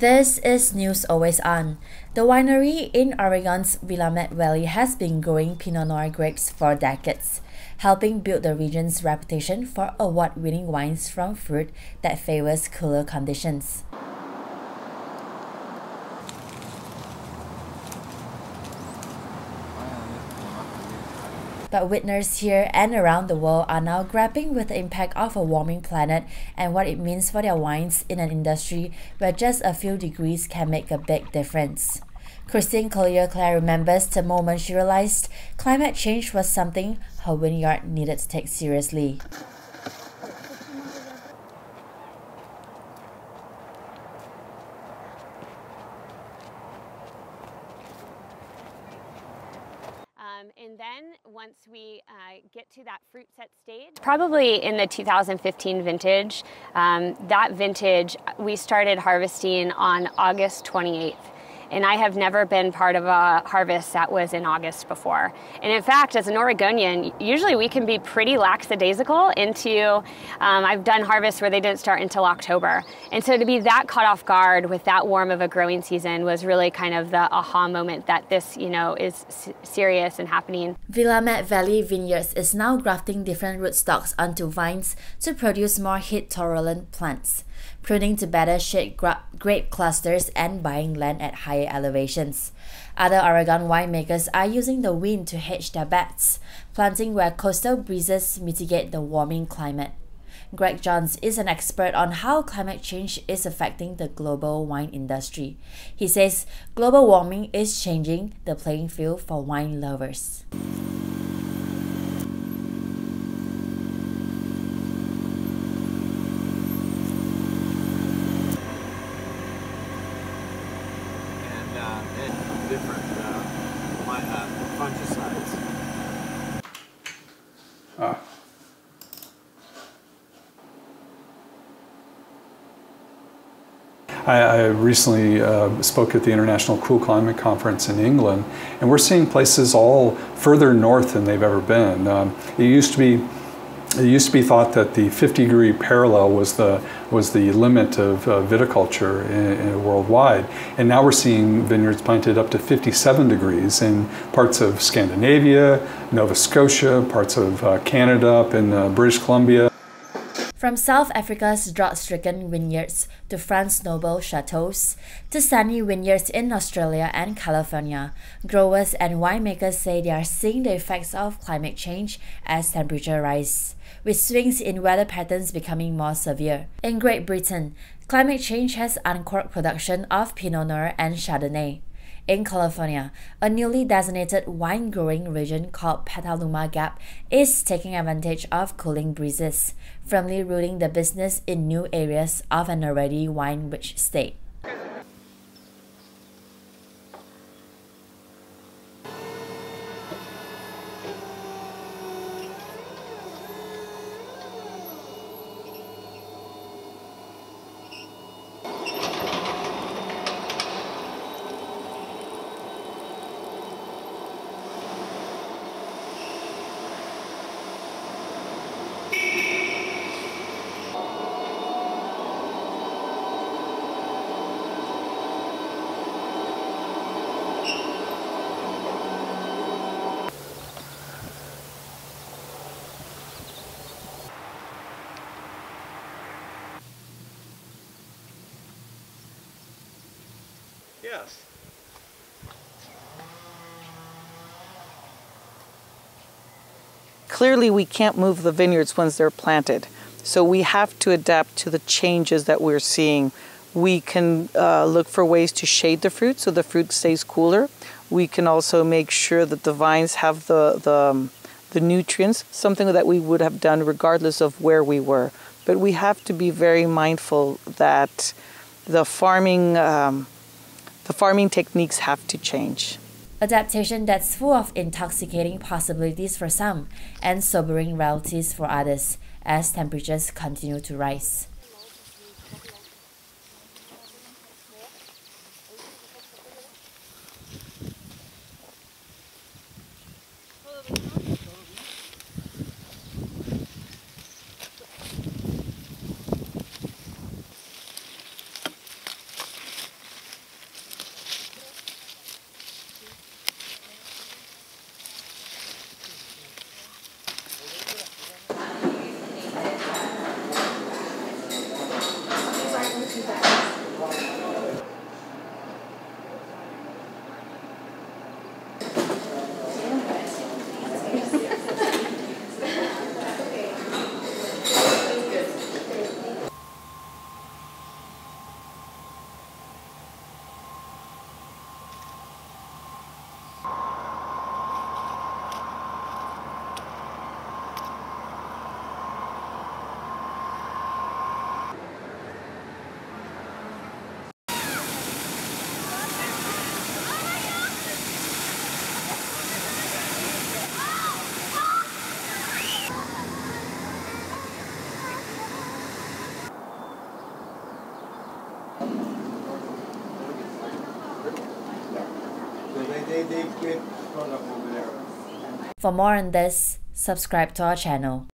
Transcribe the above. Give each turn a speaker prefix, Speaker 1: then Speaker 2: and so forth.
Speaker 1: This is News Always On. The winery in Oregon's Willamette Valley has been growing Pinot Noir grapes for decades, helping build the region's reputation for award-winning wines from fruit that favors cooler conditions. But Vintners here and around the world are now grappling with the impact of a warming planet and what it means for their wines in an industry where just a few degrees can make a big difference. Christine Collier-Claire remembers the moment she realized climate change was something her vineyard needed to take seriously.
Speaker 2: And then once we get to that fruit set stage, probably in the 2015 vintage, that vintage we started harvesting on August 28th. And I have never been part of a harvest that was in August before. And in fact, as an Oregonian, usually we can be pretty lackadaisical into, I've done harvests where they didn't start until October. And so to be that caught off guard with that warm of a growing season was really kind of the aha moment that this, is serious and happening.
Speaker 1: Willamette Valley Vineyards is now grafting different rootstocks onto vines to produce more heat-tolerant plants, pruning to better shade grape clusters and buying land at higher elevations. Other Oregon winemakers are using the wind to hedge their bets, planting where coastal breezes mitigate the warming climate. Greg Johns is an expert on how climate change is affecting the global wine industry. He says global warming is changing the playing field for wine lovers.
Speaker 3: Different fungicides.
Speaker 4: I recently spoke at the International Cool Climate Conference in England, and we're seeing places all further north than they've ever been. It used to be thought that the 50-degree parallel was the limit of viticulture worldwide, and now we're seeing vineyards planted up to 57 degrees in parts of Scandinavia, Nova Scotia, parts of Canada, up in British Columbia.
Speaker 1: From South Africa's drought-stricken vineyards to France's noble chateaus to sunny vineyards in Australia and California, growers and winemakers say they are seeing the effects of climate change as temperature rise, with swings in weather patterns becoming more severe. In Great Britain, climate change has uncorked production of Pinot Noir and Chardonnay. In California, a newly designated wine-growing region called Petaluma Gap is taking advantage of cooling breezes, firmly rooting the business in new areas of an already wine-rich state.
Speaker 3: Yes.
Speaker 5: Clearly, we can't move the vineyards once they're planted, so we have to adapt to the changes that we're seeing. We can look for ways to shade the fruit so the fruit stays cooler. We can also make sure that the vines have the nutrients, something that we would have done regardless of where we were. But we have to be very mindful that the farming techniques have to change.
Speaker 1: Adaptation that's full of intoxicating possibilities for some and sobering realities for others as temperatures continue to rise.
Speaker 3: they create product over there.
Speaker 1: For more on this, subscribe to our channel.